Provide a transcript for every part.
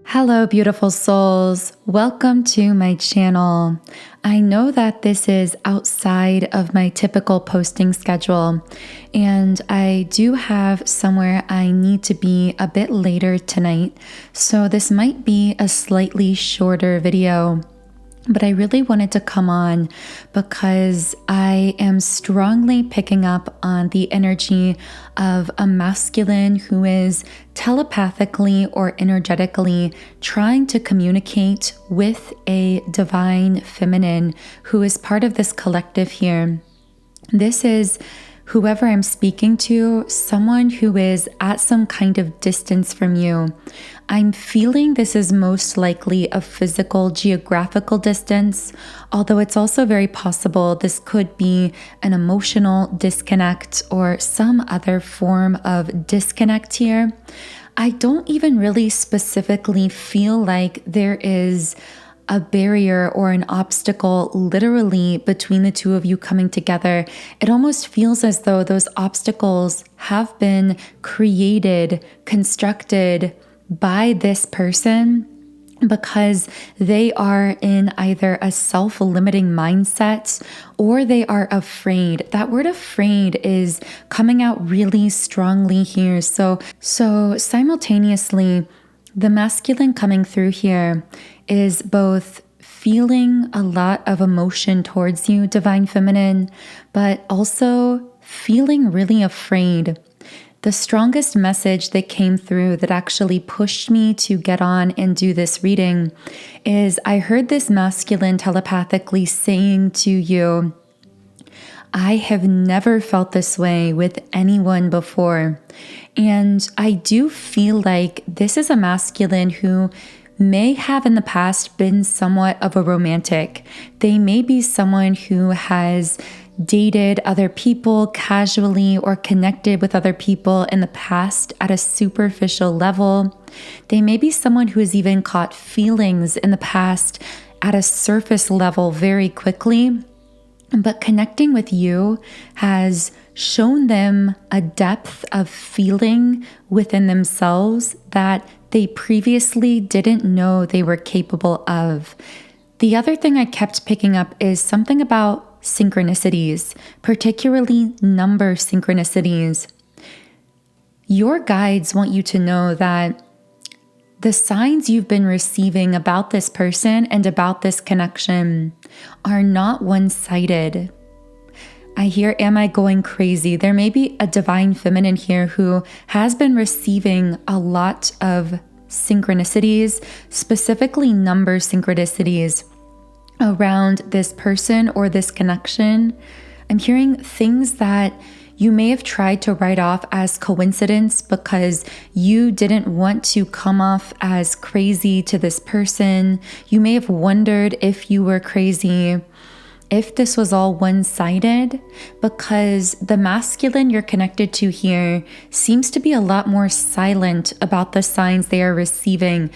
Hello, beautiful souls. Welcome to my channel. I know that this is outside of my typical posting schedule, and I do have somewhere I need to be a bit later tonight, so this might be a slightly shorter video. But I really wanted to come on because I am strongly picking up on the energy of a masculine who is telepathically or energetically trying to communicate with a divine feminine who is part of this collective here. This is whoever I'm speaking to, someone who is at some kind of distance from you. I'm feeling this is most likely a physical, geographical distance, although it's also very possible this could be an emotional disconnect or some other form of disconnect here. I don't even really specifically feel like there is a barrier or an obstacle literally between the two of you coming together. It almost feels as though those obstacles have been created, constructed by this person because they are in either a self-limiting mindset or they are afraid. That word afraid is coming out really strongly here. So simultaneously, the masculine coming through here is both feeling a lot of emotion towards you, divine feminine, but also feeling really afraid. The strongest message that came through that actually pushed me to get on and do this reading is I heard this masculine telepathically saying to you, I have never felt this way with anyone before. And I do feel like this is a masculine who may have in the past been somewhat of a romantic. They may be someone who has dated other people casually or connected with other people in the past at a superficial level. They may be someone who has even caught feelings in the past at a surface level very quickly. But connecting with you has shown them a depth of feeling within themselves that they previously didn't know they were capable of. The other thing I kept picking up is something about synchronicities, particularly number synchronicities. Your guides want you to know that the signs you've been receiving about this person and about this connection are not one-sided. I hear, am I going crazy? There may be a divine feminine here who has been receiving a lot of synchronicities, specifically number synchronicities around this person or this connection. I'm hearing things that you may have tried to write off as coincidence because you didn't want to come off as crazy to this person. You may have wondered if you were crazy, if this was all one-sided, because the masculine you're connected to here seems to be a lot more silent about the signs they are receiving.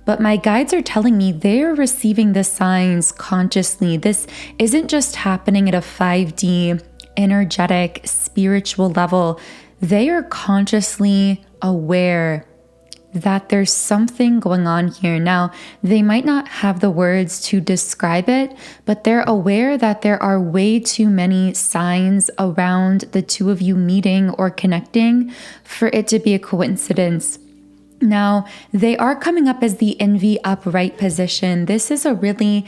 But my guides are telling me they're receiving the signs consciously. This isn't just happening at a 5D energetic, spiritual level. They are consciously aware that there's something going on here. Now, they might not have the words to describe it, but they're aware that there are way too many signs around the two of you meeting or connecting for it to be a coincidence. Now, they are coming up as the envy upright position. This is a really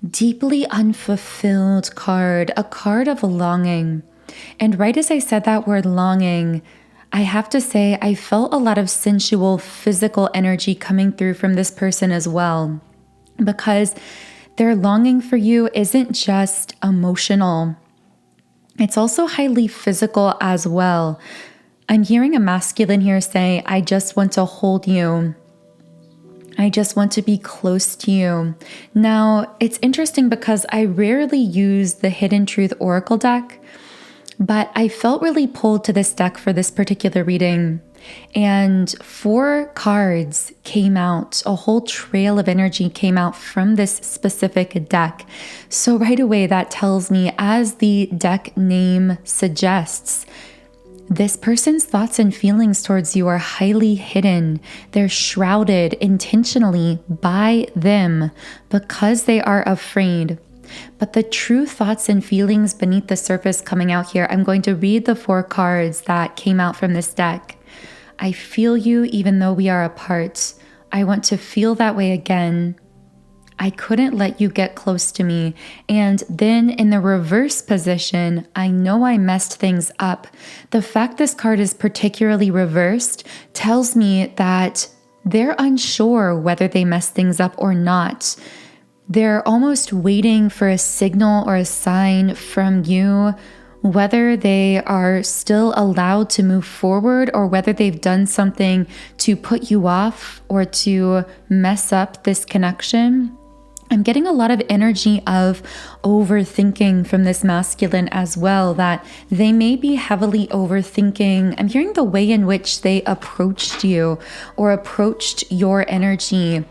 deeply unfulfilled card, a card of longing. And right as I said that word longing, I have to say I felt a lot of sensual, physical energy coming through from this person as well, because their longing for you isn't just emotional. It's also highly physical as well. I'm hearing a masculine here say, I just want to hold you. I just want to be close to you. Now, it's interesting because I rarely use the Hidden Truth Oracle deck, but I felt really pulled to this deck for this particular reading. And 4 cards came out, a whole trail of energy came out from this specific deck. So right away, that tells me, as the deck name suggests, This person's thoughts and feelings towards you are highly hidden. They're shrouded intentionally by them because they are afraid. But the true thoughts and feelings beneath the surface coming out here, I'm going to read the 4 cards that came out from this deck. I feel you even though we are apart. I want to feel that way again. I couldn't let you get close to me. And then in the reverse position, I know I messed things up. The fact this card is particularly reversed tells me that they're unsure whether they messed things up or not. They're almost waiting for a signal or a sign from you, whether they are still allowed to move forward or whether they've done something to put you off or to mess up this connection. I'm getting a lot of energy of overthinking from this masculine as well, that they may be heavily overthinking. I'm hearing the way in which they approached you or approached your energy.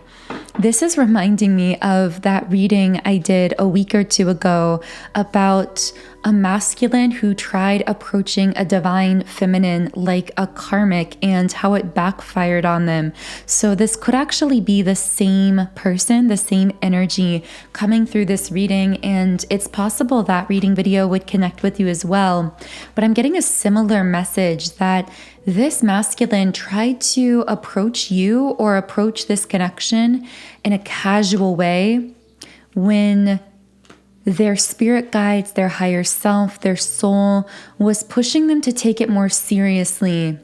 This is reminding me of that reading I did a week or 2 ago about a masculine who tried approaching a divine feminine like a karmic and how it backfired on them. So this could actually be the same person, the same energy coming through this reading, and it's possible that reading video would connect with you as well. But I'm getting a similar message that this masculine tried to approach you or approach this connection in a casual way when their spirit guides, their higher self, their soul was pushing them to take it more seriously.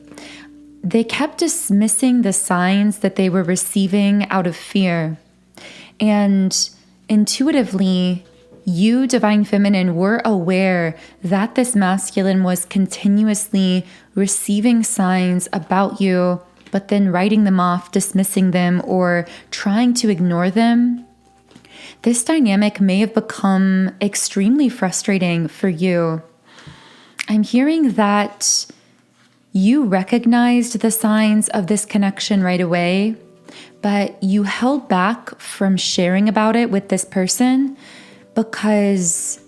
They kept dismissing the signs that they were receiving out of fear. And intuitively, you, Divine Feminine, were aware that this masculine was continuously receiving signs about you, but then writing them off, dismissing them, or trying to ignore them. This dynamic may have become extremely frustrating for you. I'm hearing that you recognized the signs of this connection right away, but you held back from sharing about it with this person because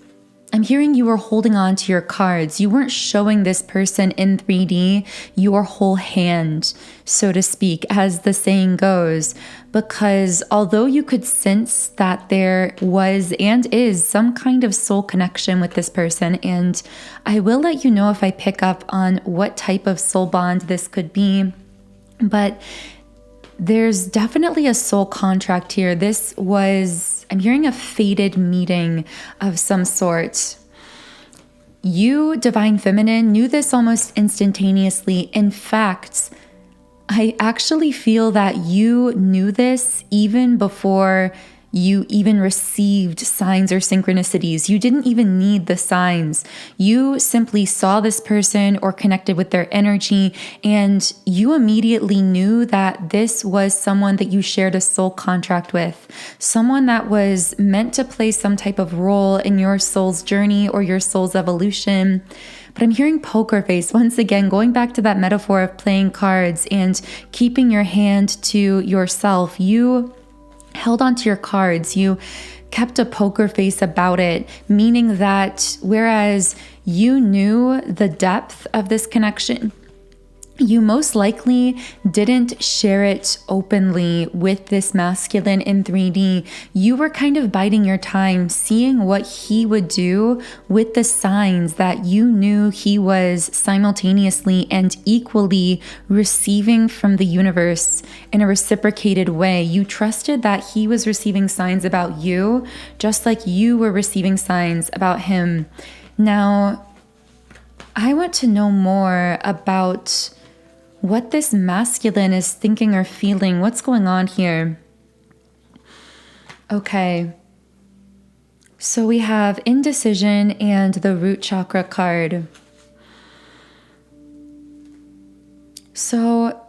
I'm hearing you were holding on to your cards. You weren't showing this person in 3D your whole hand, so to speak, as the saying goes, because although you could sense that there was and is some kind of soul connection with this person, and I will let you know if I pick up on what type of soul bond this could be, but there's definitely a soul contract here. This was, I'm hearing a fated meeting of some sort. You, Divine Feminine, knew this almost instantaneously. In fact, I actually feel that you knew this even before you even received signs or synchronicities. You didn't even need the signs. You simply saw this person or connected with their energy, and you immediately knew that this was someone that you shared a soul contract with, someone that was meant to play some type of role in your soul's journey or your soul's evolution. But I'm hearing poker face once again, going back to that metaphor of playing cards and keeping your hand to yourself. You held onto your cards. You kept a poker face about it, meaning that whereas you knew the depth of this connection, you most likely didn't share it openly with this masculine in 3D. You were kind of biding your time, seeing what he would do with the signs that you knew he was simultaneously and equally receiving from the universe in a reciprocated way. You trusted that he was receiving signs about you, just like you were receiving signs about him. Now, I want to know more about what this masculine is thinking or feeling. What's going on here? Okay. So we have indecision and the root chakra card. So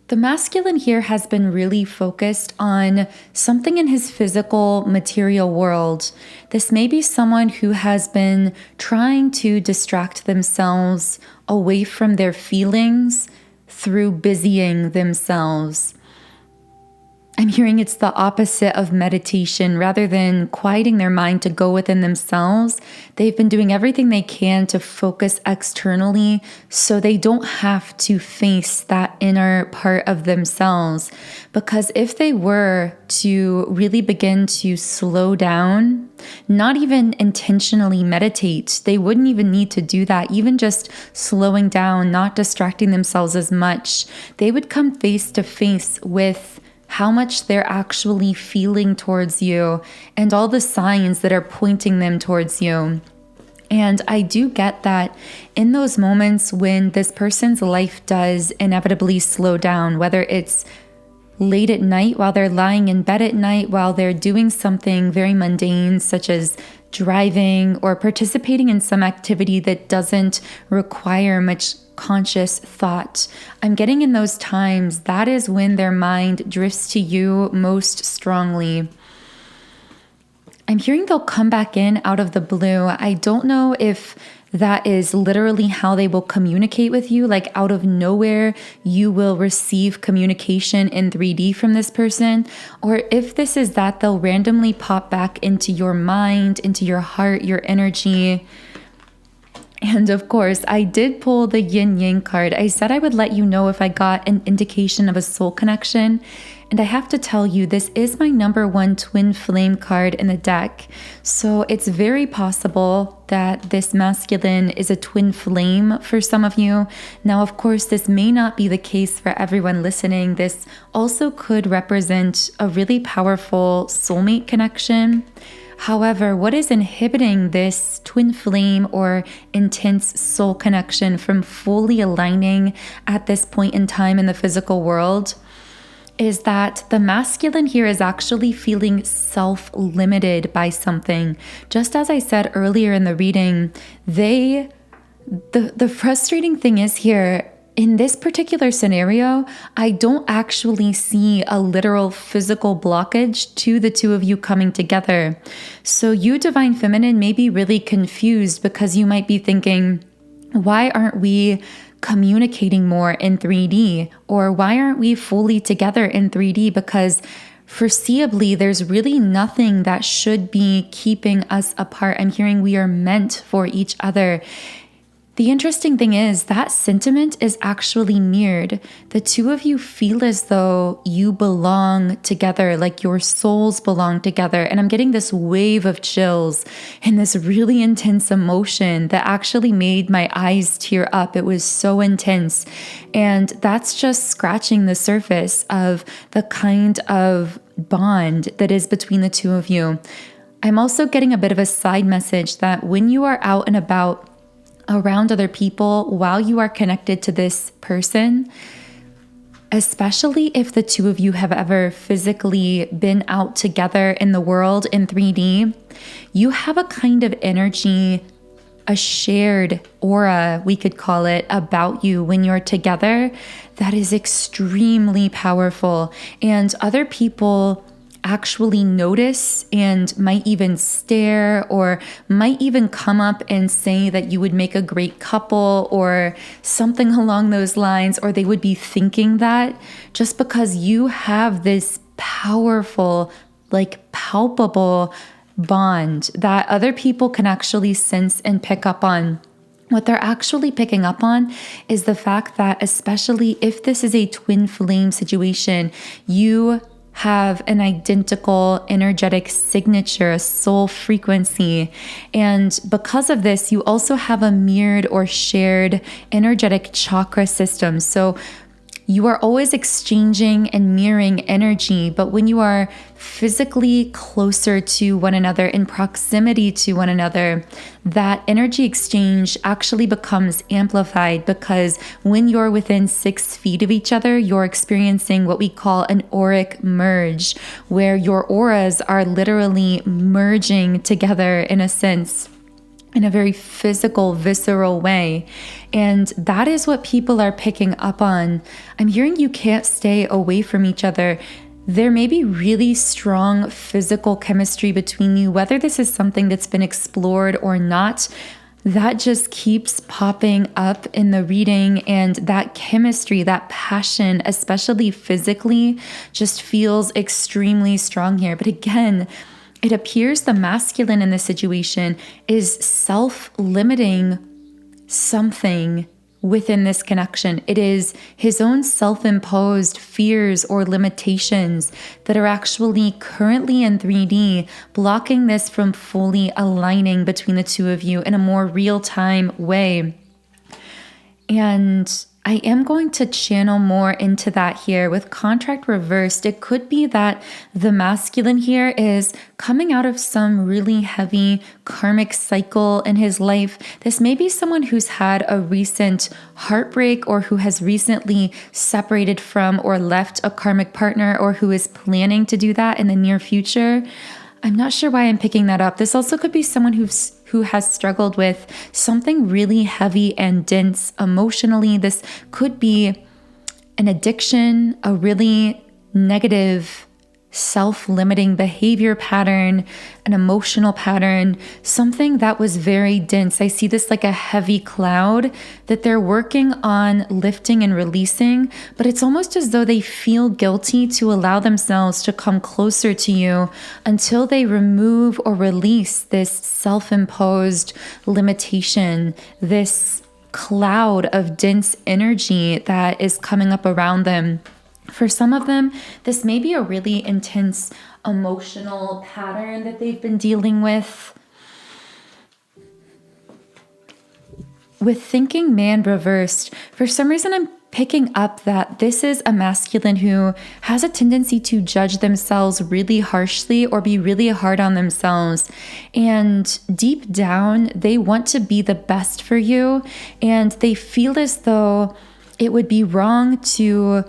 the masculine here has been really focused on something in his physical material world. This may be someone who has been trying to distract themselves away from their feelings through busying themselves. I'm hearing it's the opposite of meditation. Rather than quieting their mind to go within themselves, they've been doing everything they can to focus externally so they don't have to face that inner part of themselves. Because if they were to really begin to slow down, not even intentionally meditate, they wouldn't even need to do that. Even just slowing down, not distracting themselves as much, they would come face to face with how much they're actually feeling towards you and all the signs that are pointing them towards you. And I do get that in those moments when this person's life does inevitably slow down, whether it's late at night while they're lying in bed at night, while they're doing something very mundane, such as driving or participating in some activity that doesn't require much conscious thought. I'm getting in those times, that is when their mind drifts to you most strongly. I'm hearing they'll come back in out of the blue. I don't know if that is literally how they will communicate with you, like out of nowhere, you will receive communication in 3D from this person, or if this is that they'll randomly pop back into your mind, into your heart, your energy. And of course, I did pull the yin yang card. I said I would let you know if I got an indication of a soul connection. And I have to tell you, this is my number one twin flame card in the deck. So it's very possible that this masculine is a twin flame for some of you. Now, of course, this may not be the case for everyone listening. This also could represent a really powerful soulmate connection. However, what is inhibiting this twin flame or intense soul connection from fully aligning at this point in time in the physical world is that the masculine here is actually feeling self-limited by something. Just as I said earlier in the reading, the frustrating thing is here, in this particular scenario, I don't actually see a literal physical blockage to the two of you coming together. So you, Divine Feminine, may be really confused because you might be thinking, why aren't we communicating more in 3D? Or why aren't we fully together in 3D? Because foreseeably, there's really nothing that should be keeping us apart. I'm hearing we are meant for each other. The interesting thing is that sentiment is actually mirrored. The two of you feel as though you belong together, like your souls belong together. And I'm getting this wave of chills and this really intense emotion that actually made my eyes tear up. It was so intense. And that's just scratching the surface of the kind of bond that is between the two of you. I'm also getting a bit of a side message that when you are out and about around other people while you are connected to this person, especially if the two of you have ever physically been out together in the world in 3D, you have a kind of energy, a shared aura, we could call it, about you when you're together that is extremely powerful. And other people actually notice and might even stare or might even come up and say that you would make a great couple or something along those lines, or they would be thinking that just because you have this powerful, like palpable bond that other people can actually sense and pick up on. What they're actually picking up on is the fact that, especially if this is a twin flame situation, you have an identical energetic signature, a soul frequency. And because of this, you also have a mirrored or shared energetic chakra system. So you are always exchanging and mirroring energy, but when you are physically closer to one another, in proximity to one another, that energy exchange actually becomes amplified, because when you're within 6 feet of each other, you're experiencing what we call an auric merge, where your auras are literally merging together in a sense, in a very physical, visceral way. And that is what people are picking up on. I'm hearing you can't stay away from each other. There may be really strong physical chemistry between you, whether this is something that's been explored or not. that just keeps popping up in the reading, and that chemistry, that passion, especially physically, just feels extremely strong here. But again, it appears the masculine in this situation is self-limiting something within this connection. It is his own self-imposed fears or limitations that are actually currently in 3D, blocking this from fully aligning between the two of you in a more real-time way. And I am going to channel more into that here. With contract reversed, it could be that the masculine here is coming out of some really heavy karmic cycle in his life. This may be someone who's had a recent heartbreak, or who has recently separated from or left a karmic partner, or who is planning to do that in the near future. I'm not sure why I'm picking that up. This also could be someone who has struggled with something really heavy and dense emotionally. This could be an addiction, a really negative self-limiting behavior pattern, an emotional pattern, something that was very dense. I see this like a heavy cloud that they're working on lifting and releasing, but it's almost as though they feel guilty to allow themselves to come closer to you until they remove or release this self-imposed limitation, this cloud of dense energy that is coming up around them. For some of them, this may be a really intense emotional pattern that they've been dealing with. With thinking man reversed, for some reason I'm picking up that this is a masculine who has a tendency to judge themselves really harshly or be really hard on themselves. And deep down, they want to be the best for you, and they feel as though it would be wrong to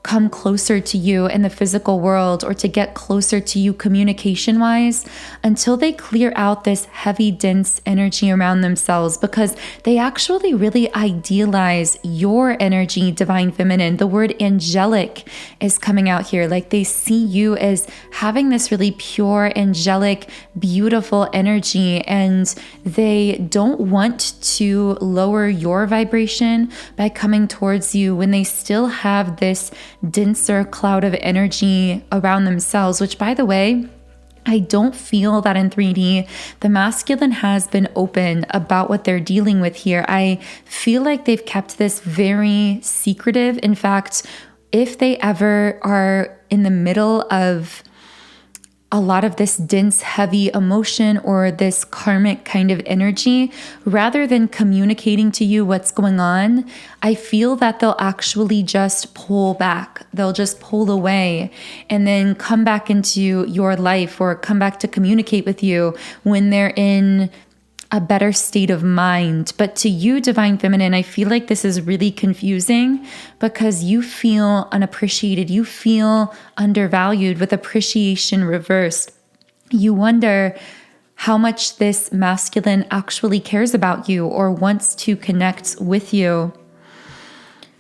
come closer to you in the physical world, or to get closer to you communication-wise, until they clear out this heavy, dense energy around themselves, because they actually really idealize your energy, divine feminine. The word angelic is coming out here. Like they see you as having this really pure, angelic, beautiful energy, and they don't want to lower your vibration by coming towards you when they still have this denser cloud of energy around themselves, which, by the way, I don't feel that in 3D, the masculine has been open about what they're dealing with here. I feel like they've kept this very secretive. In fact, if they ever are in the middle of a lot of this dense, heavy emotion or this karmic kind of energy, rather than communicating to you what's going on, I feel that they'll actually just pull back. They'll just pull away and then come back into your life, or come back to communicate with you when they're in a better state of mind. But to you, divine feminine, I feel like this is really confusing, because you feel unappreciated. You feel undervalued with appreciation reversed. You wonder how much this masculine actually cares about you or wants to connect with you.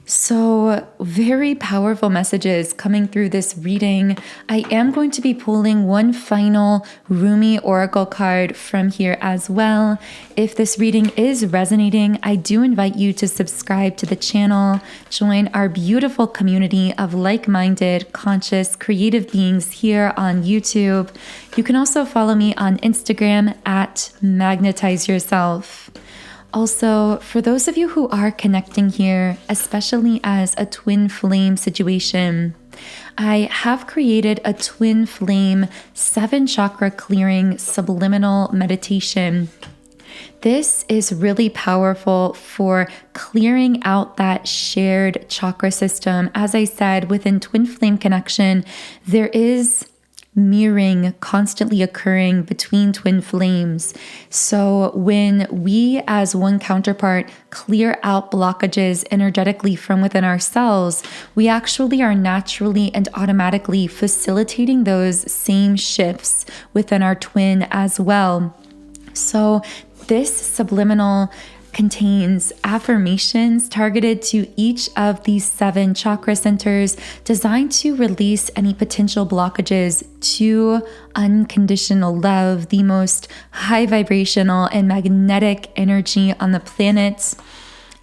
So very powerful messages coming through this reading. I am going to be pulling one final Rumi Oracle card from here as well. If this reading is resonating, I do invite you to subscribe to the channel, join our beautiful community of like-minded, conscious, creative beings here on YouTube. You can also follow me on Instagram at Magnetize Yourself. Also, for those of you who are connecting here, especially as a twin flame situation, I have created a twin flame 7-chakra clearing subliminal meditation. This is really powerful for clearing out that shared chakra system. As I said, within twin flame connection, there is mirroring constantly occurring between twin flames. So when we as one counterpart clear out blockages energetically from within ourselves, we actually are naturally and automatically facilitating those same shifts within our twin as well. So this subliminal contains affirmations targeted to each of these 7 chakra centers, designed to release any potential blockages to unconditional love, the most high vibrational and magnetic energy on the planet.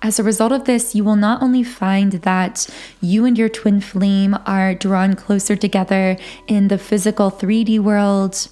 As a result of this, you will not only find that you and your twin flame are drawn closer together in the physical 3D world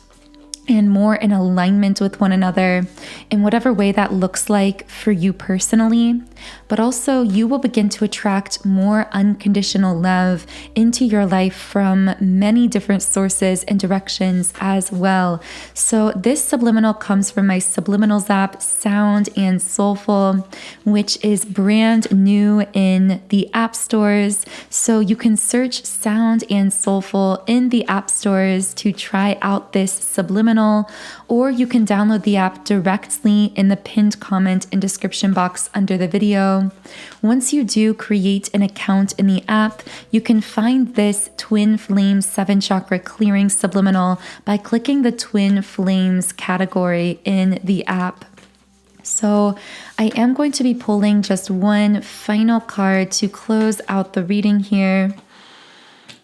and more in alignment with one another in whatever way that looks like for you personally, but also you will begin to attract more unconditional love into your life from many different sources and directions as well. So this subliminal comes from my Subliminals app, Sound and Soulful, which is brand new in the app stores. So you can search Sound and Soulful in the app stores to try out this subliminal, or you can download the app directly in the pinned comment and description box under the video. Once you do create an account in the app, you can find this Twin Flame 7 Chakra Clearing Subliminal by clicking the Twin Flames category in the app. So I am going to be pulling just one final card to close out the reading here.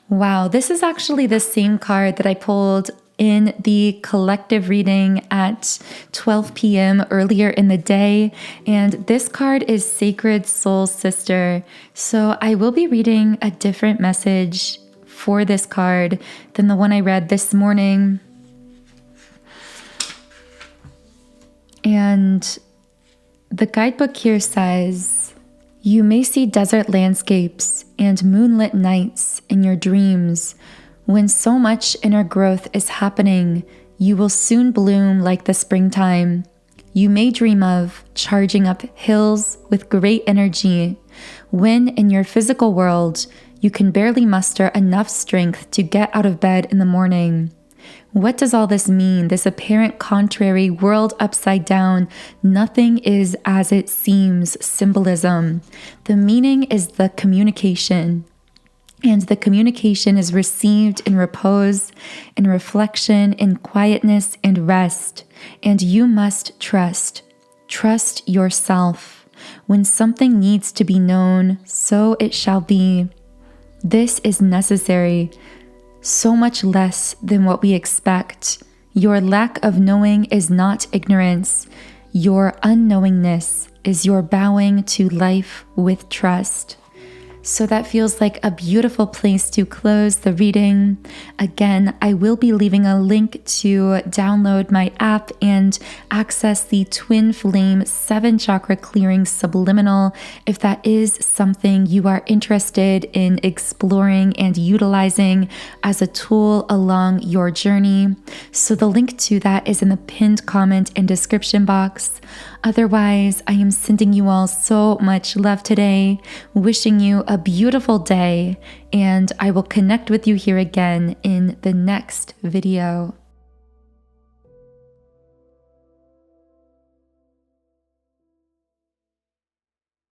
Wow, this is actually the same card that I pulled in the collective reading at 12 p.m. earlier in the day. And this card is Sacred Soul Sister. So I will be reading a different message for this card than the one I read this morning. And the guidebook here says, "You may see desert landscapes and moonlit nights in your dreams. When so much inner growth is happening, you will soon bloom like the springtime. You may dream of charging up hills with great energy, when in your physical world, you can barely muster enough strength to get out of bed in the morning. What does all this mean? This apparent contrary, world upside down, nothing is as it seems symbolism. The meaning is the communication. And the communication is received in repose, in reflection, in quietness and rest. And you must trust. Trust yourself. When something needs to be known, so it shall be. This is necessary, so much less than what we expect. Your lack of knowing is not ignorance. Your unknowingness is your bowing to life with trust." So that feels like a beautiful place to close the reading. Again, I will be leaving a link to download my app and access the Twin Flame 7 Chakra Clearing Subliminal if that is something you are interested in exploring and utilizing as a tool along your journey. So the link to that is in the pinned comment and description box. Otherwise, I am sending you all so much love today, wishing you a beautiful day, and I will connect with you here again in the next video.